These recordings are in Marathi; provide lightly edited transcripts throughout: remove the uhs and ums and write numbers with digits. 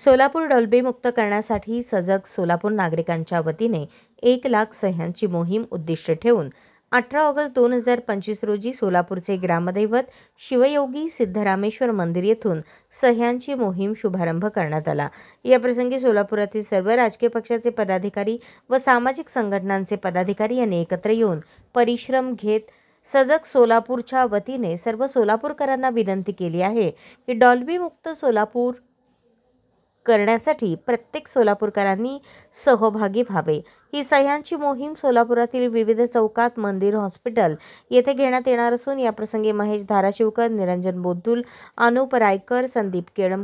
सोलापूर डॉल्बी मुक्त करण्यासाठी सजग सोलापूर नागरिकांच्या वतीने 1,00,000 सह्यांची मोहीम उद्दिष्ट ठेवून 18 ऑगस्ट 2025 रोजी सोलापूरचे ग्रामदैवत शिवयोगी सिद्धरामेश्वर मंदिर येथून सह्यांची मोहीम शुभारंभ करण्यात आला। या प्रसंगी सोलापुरातील सर्व राजकीय पक्षाचे पदाधिकारी व सामाजिक संघटनांचे पदाधिकारी यांनी एकत्र येऊन परिश्रम घेत सजग सोलापूरच्या वतीने सर्व सोलापूरकरांना विनंती केली आहे की डॉल्बी मुक्त सोलापूर करण्यासाठी प्रत्येक सोलापूरकरांनी सहभागी व्हावे। ही सह्यांची मोहीम सोलापुरातील विविध चौकात, मंदिर, हॉस्पिटल येथे घेण्यात येणार असून या प्रसंगी महेश धाराशिवकर, निरंजन बोद्दुल, अनुप रायकर, संदीप केळम,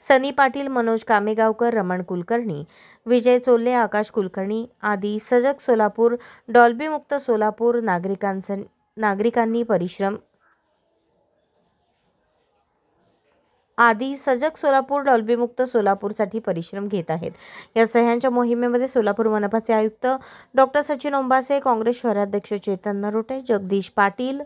सनी पाटील, मनोज कामेगावकर, रमण कुलकर्णी, विजय चोल्ले, आकाश कुलकर्णी आदी सजग सोलापूर डॉल्बी मुक्त सोलापूर नागरिकांनी सजग सोलापूर डॉल्बी मुक्त सोलापूरसाठी परिश्रम घेत आहेत। या सह्यांच्या मोहिमेमध्ये सोलापूर मनपाचे आयुक्त डॉक्टर सचिन ओंबासे, काँग्रेस शहराध्यक्ष चेतन नरोटे, जगदीश पाटील,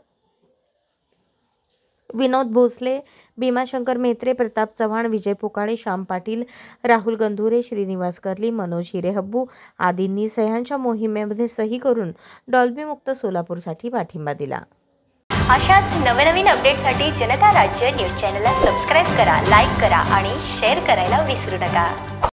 विनोद भोसले, भीमाशंकर मेत्रे, प्रताप चव्हाण, विजय पोकाळे, श्याम पाटील, राहुल गंधुरे, श्रीनिवास कर्ली, मनोज हिरेहब्बू आदींनी सह्यांच्या मोहिमेमध्ये सही करून डॉल्बी मुक्त सोलापूरसाठी पाठिंबा दिला। अशाच नवनवीन अपडेटसाठी जनता राज्य न्यूज चॅनलला सबस्क्राईब करा, लाईक करा आणि शेअर करायला विसरू नका।